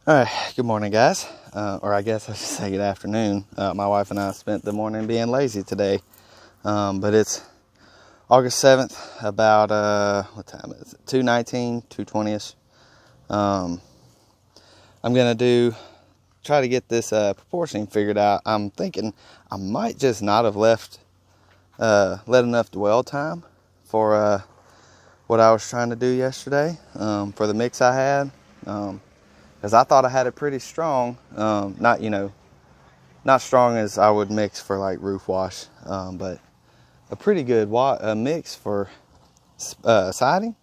All right, good morning, guys. Or I guess I should say good afternoon. My wife and I spent the morning being lazy today. But it's August 7th, about, what time is it? 2:19, 2:20ish. I'm going to try to get this proportioning figured out. I'm thinking I might just not have let enough dwell time for what I was trying to do yesterday for the mix I had. Because I thought I had it pretty strong. Not strong as I would mix for like roof wash, but a pretty good mix for siding.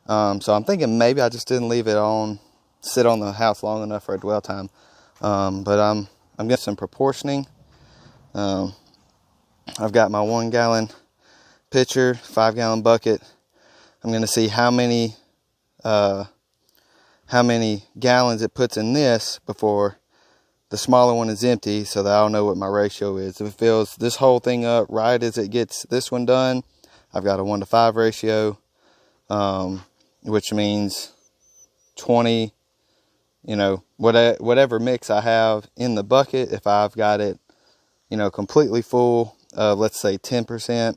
So I'm thinking maybe I just didn't leave it sit on the house long enough for a dwell time. But I'm getting some proportioning. I've got my 1 gallon pitcher, 5 gallon bucket. I'm going to see how many gallons it puts in this before the smaller one is empty, so that I'll know what my ratio is. If it fills this whole thing up right as it gets this one done, I've got a 1:5 ratio, which means 20, whatever mix I have in the bucket, if I've got it, completely full of, let's say 10%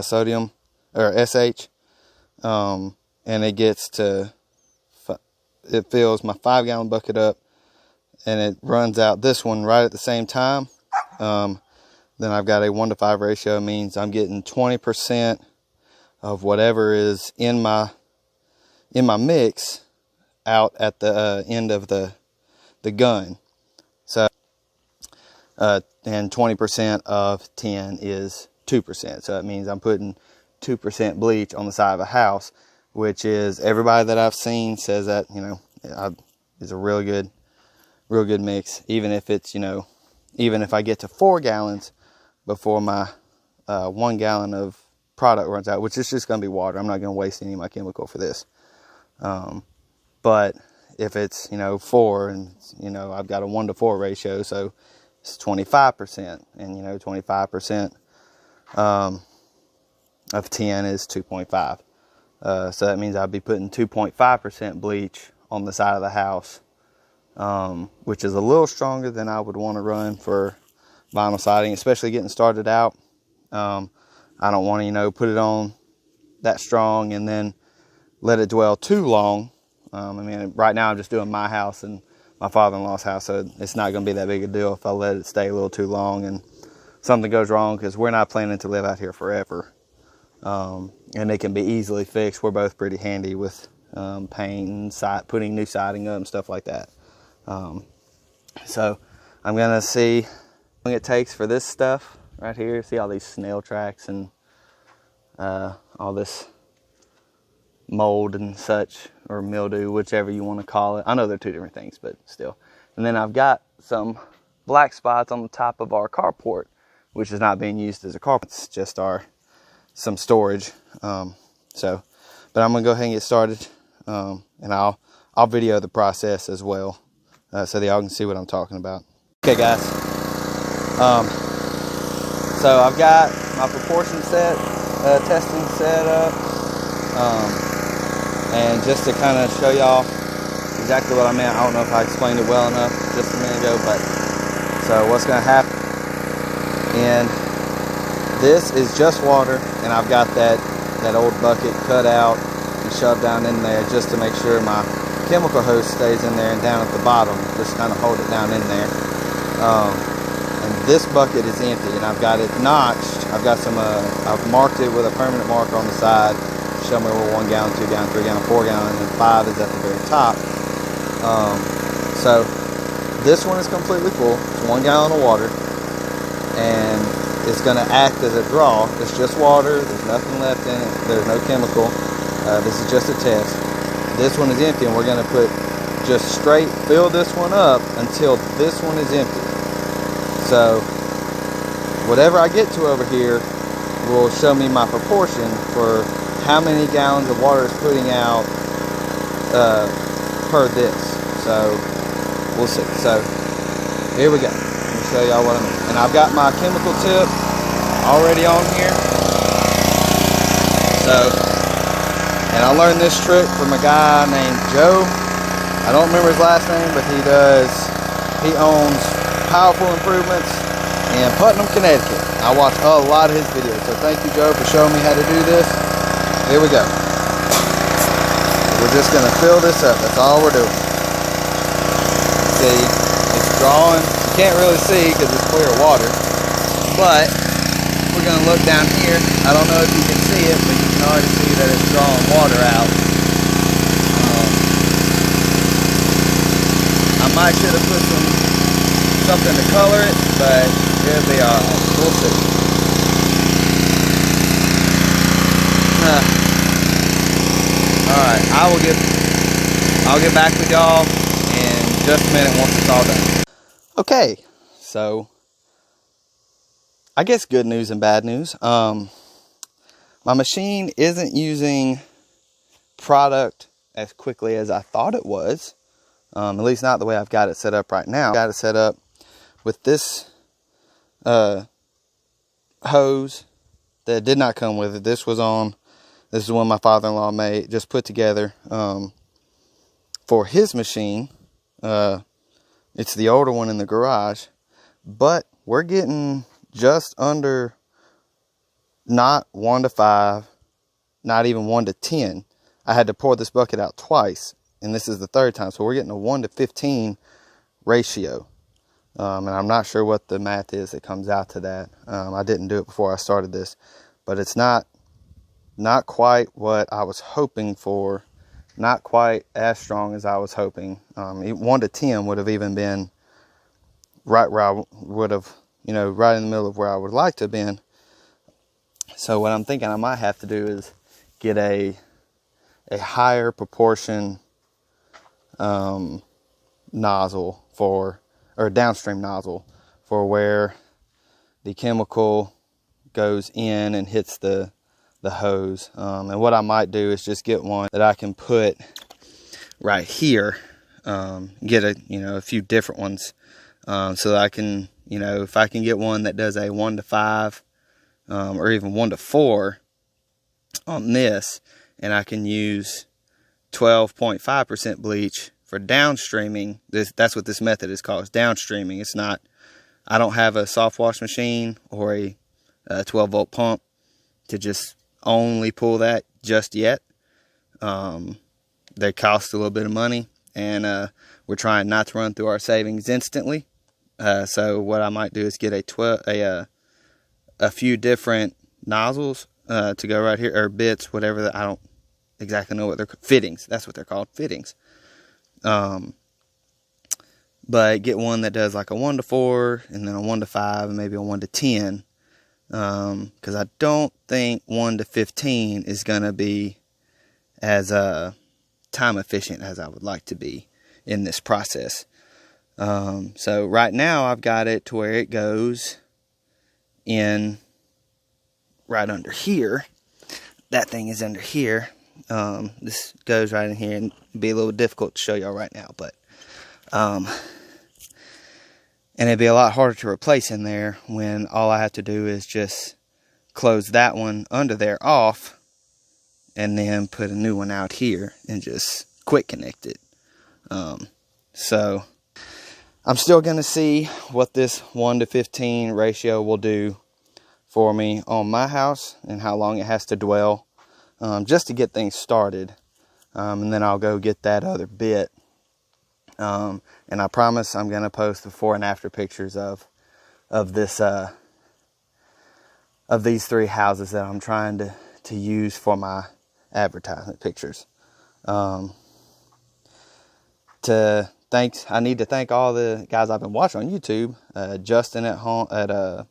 sodium or SH, and it fills my 5 gallon bucket up, and it runs out this one right at the same time, then I've got a 1:5 ratio. It means I'm getting 20% of whatever is in my mix out at the end of the gun. So and 20% of 10 is 2%. So that means I'm putting 2% bleach on the side of a house, which is, everybody that I've seen says that is a real good mix. Even if it's even if I get to 4 gallons before my 1 gallon of product runs out, which is just going to be water. I'm not going to waste any of my chemical for this. But if it's 4, and I've got a 1:4 ratio, so it's 25%, and 25% of 10 is 2.5. So that means I'll be putting 2.5% bleach on the side of the house, which is a little stronger than I would want to run for vinyl siding, especially getting started out. I don't want to, put it on that strong and then let it dwell too long. Right now I'm just doing my house and my father-in-law's house, so it's not going to be that big a deal if I let it stay a little too long and something goes wrong, because we're not planning to live out here forever. And it can be easily fixed. We're both pretty handy with paint and putting new siding up and stuff like that. So I'm going to see how long it takes for this stuff right here. See all these snail tracks and all this mold and such, or mildew, whichever you want to call it. I know they're two different things, but still. And then I've got some black spots on the top of our carport, which is not being used as a carport. It's just some storage. But I'm gonna go ahead and get started, and I'll video the process as well, so that y'all can see what I'm talking about. Okay, guys. So I've got my proportion testing set up, and just to kind of show y'all exactly what I meant. I don't know if I explained it well enough just a minute ago, but so what's gonna happen? And this is just water, and I've got that old bucket cut out and shoved down in there just to make sure my chemical hose stays in there, and down at the bottom, just kind of hold it down in there. And this bucket is empty, and I've got it notched. I've got I've marked it with a permanent marker on the side, show me where 1 gallon, 2 gallon, 3 gallon, 4 gallon, and 5 is at the very top. So this one is completely full. It's 1 gallon of water, and it's going to act as a draw. It's just water. There's nothing left in it. There's no chemical. This is just a test. This one is empty, and we're going to just straight fill this one up until this one is empty. So whatever I get to over here will show me my proportion for how many gallons of water it's putting out per this. So we'll see. So here we go. Let me show y'all what I mean. And I've got my chemical tip already on here. So, and I learned this trick from a guy named Joe. I don't remember his last name, but he owns Powerful Improvements in Putnam, Connecticut. I watch a lot of his videos, so thank you, Joe, for showing me how to do this. Here we go. We're just gonna fill this up. That's all we're doing. See, it's drawing. You can't really see because it's clear water, but we're gonna look down here. I don't know if you can see it, but you can already see that it's drawing water out. I might should have put something to color it, but here they are. We'll see. Alright, I'll get back with y'all in just a minute once it's all done. Okay, so I guess good news and bad news. My machine isn't using product as quickly as I thought it was. At least not the way I've got it set up right now. I've got it set up with this hose that did not come with it. This is one my father-in-law made, just put together for his machine. It's the older one in the garage, but we're getting just under, not 1 to 5, not even 1 to 10. I had to pour this bucket out twice, and this is the third time, so we're getting a 1 to 15 ratio. And I'm not sure what the math is that comes out to that. I didn't do it before I started this, but it's not quite what I was hoping for, not quite as strong as I was hoping. 1 to 10 would have even been right where I would have, right in the middle of where I would like to have been. So what I'm thinking I might have to do is get a higher proportion nozzle or downstream nozzle for where the chemical goes in and hits the hose. And what I might do is just get one that I can put right here, get a few different ones, so that I can, if I can get one that does a 1 to 5 or even 1 to 4 on this, and I can use 12.5% bleach for downstreaming. That's what this method is called, is downstreaming. It's not, I don't have a soft wash machine or a 12 volt pump to just only pull that just yet. They cost a little bit of money, and we're trying not to run through our savings instantly. So what I might do is get a few different nozzles to go right here, or bits, whatever. I don't exactly know what they're, fittings. That's what they're called, fittings. But get one that does like a 1 to 4, and then a 1 to 5, and maybe a 1 to 10. Because I don't think 1 to 15 is going to be as time efficient as I would like to be in this process. So right now I've got it to where it goes in right under here. That thing is under here. This goes right in here, and it'd be a little difficult to show y'all right now, but and it'd be a lot harder to replace in there when all I have to do is just close that one under there off, and then put a new one out here and just quick connect it. So I'm still going to see what this 1 to 15 ratio will do for me on my house and how long it has to dwell, just to get things started. And then I'll go get that other bit. And I promise I'm going to post before and after pictures of this, of these 3 houses that I'm trying to use for my advertisement pictures. I need to thank all the guys I've been watching on YouTube. Justin at home at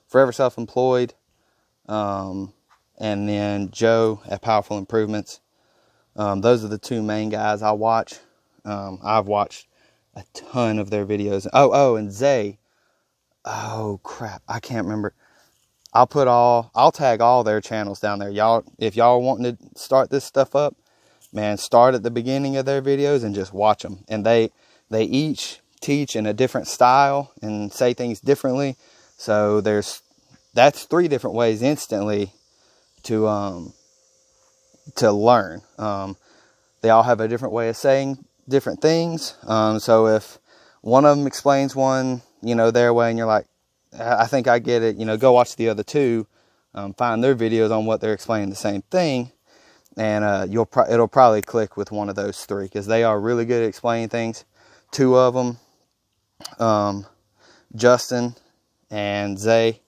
Forever Self-Employed, and then Joe at Powerful Improvements. Those are the 2 main guys I watch. I've watched a ton of their videos. Oh, and Zay. Oh crap, I can't remember. I'll tag all their channels down there. Y'all, if y'all wanting to start this stuff up, man, start at the beginning of their videos and just watch them. And they each teach in a different style and say things differently. So that's 3 different ways instantly to learn. They all have a different way of saying different things. So if one of them explains one, you know, their way, and you're like, I think I get it, you know, go watch the other two, find their videos on what they're explaining the same thing, and it'll probably click with one of those three, because they are really good at explaining things. Two of them, Justin and Zay,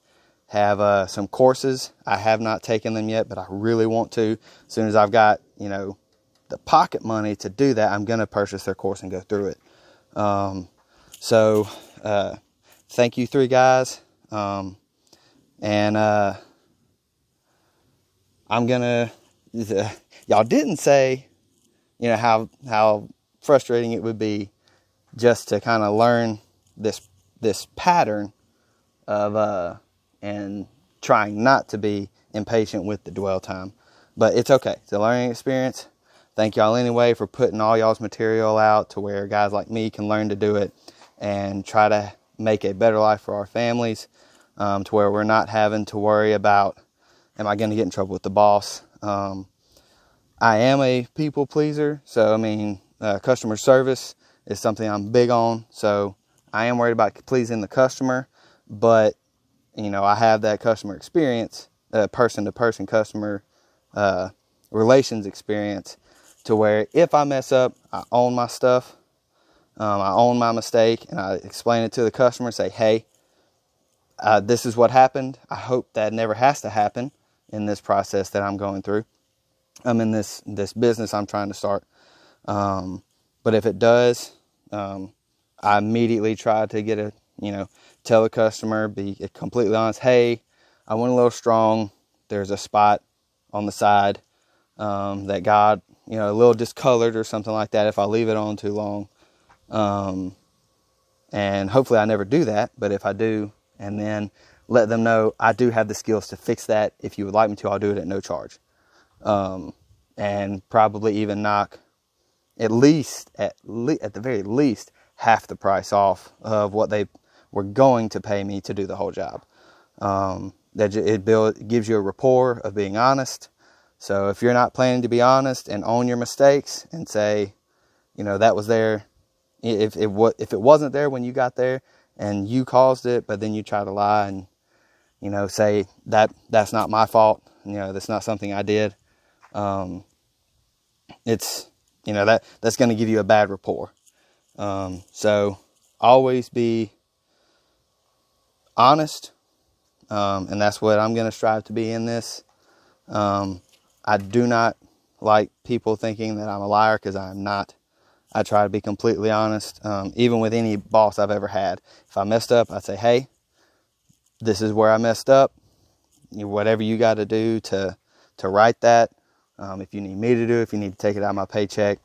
have some courses. I have not taken them yet, but I really want to. As soon as I've got, you know, the pocket money to do that, I'm going to purchase their course and go through it. So thank you, three guys. I'm going to, y'all didn't say, you know, how frustrating it would be just to kind of learn this pattern of, and trying not to be impatient with the dwell time. But it's okay. It's a learning experience. Thank y'all anyway for putting all y'all's material out to where guys like me can learn to do it and try to make a better life for our families, to where we're not having to worry about, am I going to get in trouble with the boss? I am a people pleaser. So, I mean, customer service is something I'm big on. So I am worried about pleasing the customer, but you know, I have that customer experience, person-to-person customer relations experience, to where if I mess up, I own my stuff, I own my mistake, and I explain it to the customer, say, hey, this is what happened. I hope that never has to happen in this process that I'm going through. I'm in this business I'm trying to start. But if it does, I immediately try to tell the customer, be completely honest. Hey, I went a little strong. There's a spot on the side that got, a little discolored or something like that if I leave it on too long. And hopefully I never do that. But if I do, and then let them know I do have the skills to fix that. If you would like me to, I'll do it at no charge. And probably even knock at the very least half the price off of what they were going to pay me to do the whole job. It gives you a rapport of being honest. So if you're not planning to be honest and own your mistakes and say, that was there, if it wasn't there when you got there and you caused it, but then you try to lie and say that's not my fault, that's not something I did, it's that's going to give you a bad rapport. So always be honest, and that's what I'm going to strive to be in this. I do not like people thinking that I'm a liar, because I am not. I try to be completely honest, even with any boss I've ever had. If I messed up, I'd say, hey, this is where I messed up. Whatever you got to do to right that. If you need me to do it, if you need to take it out of my paycheck,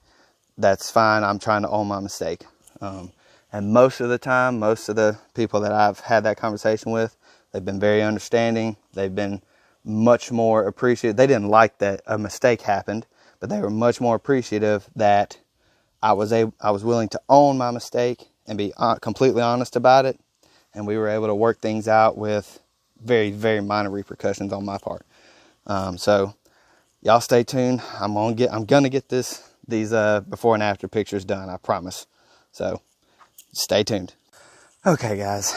that's fine. I'm trying to own my mistake. And most of the time, most of the people that I've had that conversation with, they've been very understanding. They've been much more appreciative. They didn't like that a mistake happened, but they were much more appreciative that I was willing to own my mistake and be completely honest about it. And we were able to work things out with very, very minor repercussions on my part. So y'all stay tuned. I'm gonna get these before and after pictures done, I promise. So stay tuned. Okay, guys.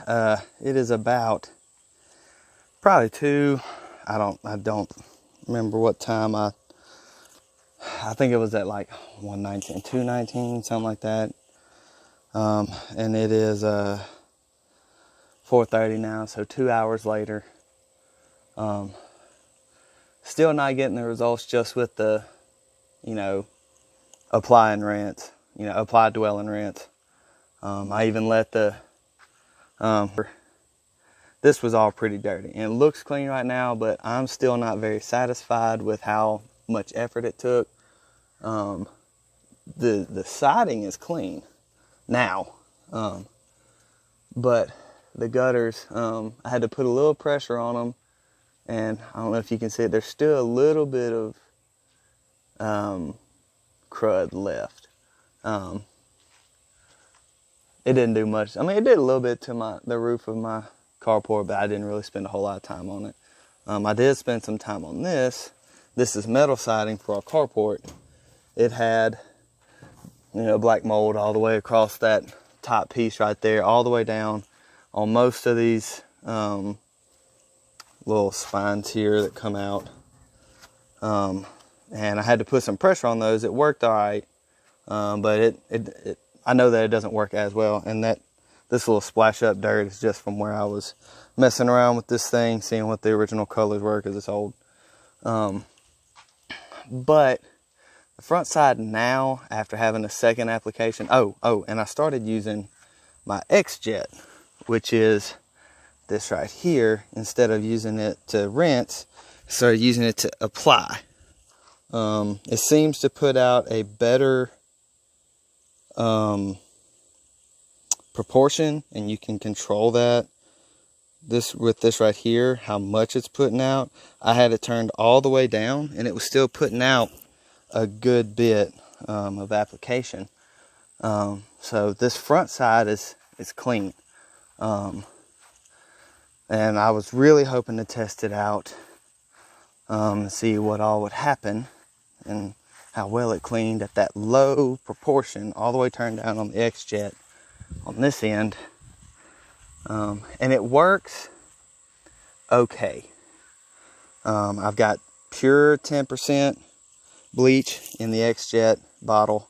It is about probably 2. I don't remember what time. I think it was at like 1:19, 2:19, something like that. And it is 4:30 now, so 2 hours later. Still not getting the results just with the, apply and rent, apply, dwell and rent. I even let this was all pretty dirty, and it looks clean right now, but I'm still not very satisfied with how much effort it took. The siding is clean now, but the gutters, I had to put a little pressure on them, and I don't know if you can see it, there's still a little bit of crud left. It didn't do much. I mean, it did a little bit to the roof of my carport, but I didn't really spend a whole lot of time on it. I did spend some time on this. This is metal siding for our carport. It had black mold all the way across that top piece right there, all the way down on most of these little spines here that come out. And I had to put some pressure on those. It worked all right, but I know that it doesn't work as well. And that this little splash up dirt is just from where I was messing around with this thing, seeing what the original colors were, because it's old. But the front side now, after having a second application, and I started using my X-Jet, which is this right here. Instead of using it to rinse, I started using it to apply. It seems to put out a better proportion, and you can control that. With this right here, how much it's putting out. I had it turned all the way down, and it was still putting out a good bit of application. So this front side is clean. And I was really hoping to test it out, see what all would happen and how well it cleaned at that low proportion, all the way turned down on the X-Jet on this end. And it works okay. I've got pure 10% bleach in the X-Jet bottle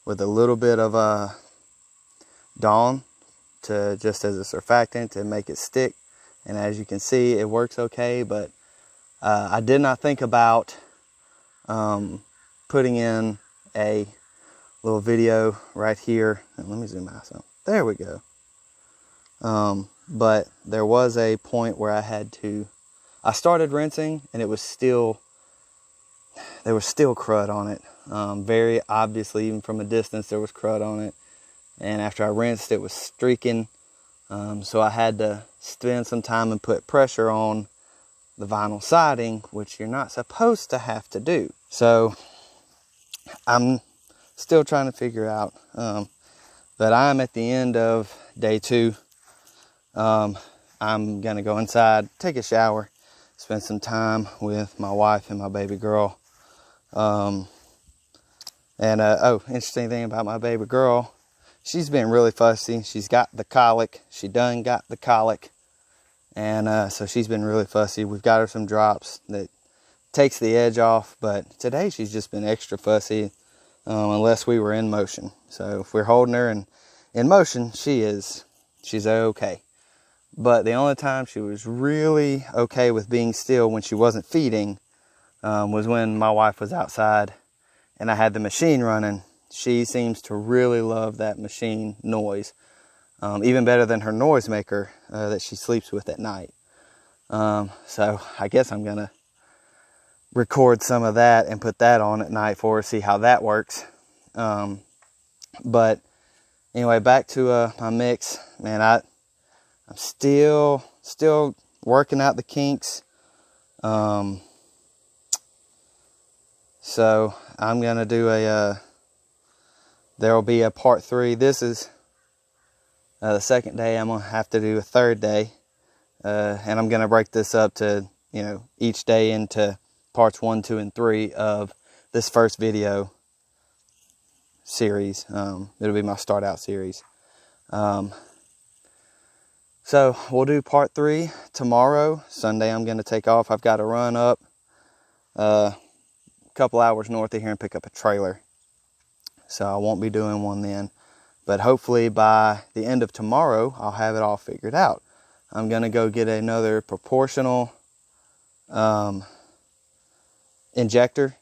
with a little bit of Dawn just as a surfactant to make it stick. And as you can see, it works okay, but I did not think about putting in a little video right here. And let me zoom out some. There we go. But there was a point where I started rinsing, and there was still crud on it. Very obviously, even from a distance, there was crud on it. And after I rinsed, it was streaking. So I had to spend some time and put pressure on the vinyl siding, which you're not supposed to have to do. So I'm still trying to figure out. But I'm at the end of day 2. I'm going to go inside, take a shower, spend some time with my wife and my baby girl. Interesting thing about my baby girl, she's been really fussy. She's got the colic. She done got the colic. And so she's been really fussy. We've got her some drops that takes the edge off. But today she's just been extra fussy unless we were in motion. So if we're holding her in motion, she's okay. But the only time she was really okay with being still when she wasn't feeding was when my wife was outside and I had the machine running. She seems to really love that machine noise, even better than her noisemaker that she sleeps with at night. So I guess I'm going to record some of that and put that on at night for her, see how that works. But anyway, back to my mix. Man, I'm still working out the kinks. So I'm going to do there will be a part 3. This is the second day. I'm going to have to do a third day. And I'm going to break this up to, each day into parts 1, 2, and 3 of this first video series. It'll be my start out series. So we'll do part 3 tomorrow. Sunday I'm going to take off. I've got to run up a couple hours north of here and pick up a trailer. So I won't be doing one then. But hopefully by the end of tomorrow, I'll have it all figured out. I'm going to go get another proportional injector.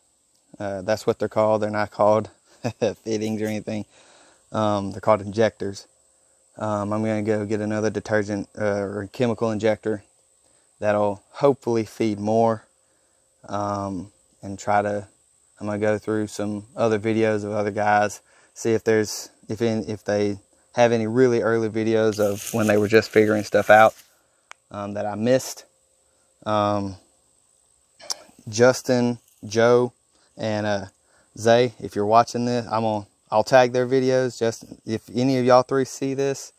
That's what they're called. They're not called fittings or anything. They're called injectors. I'm going to go get another detergent or chemical injector that'll hopefully feed more, and I'm going to go through some other videos of other guys, see if they have any really early videos of when they were just figuring stuff out that I missed. Justin, Joe, and Zay, if you're watching this, I'll tag their videos. Just if any of y'all 3 see this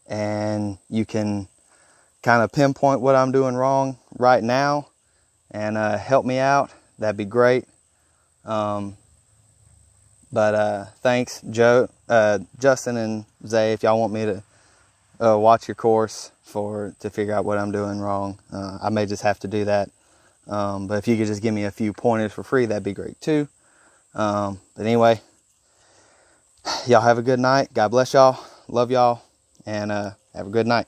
and you can kind of pinpoint what I'm doing wrong right now and help me out, that'd be great. But thanks, Joe, Justin, and Zay. If y'all want me to watch your course to figure out what I'm doing wrong, I may just have to do that. But if you could just give me a few pointers for free, that'd be great too. But anyway, y'all have a good night. God bless y'all. Love y'all, and have a good night.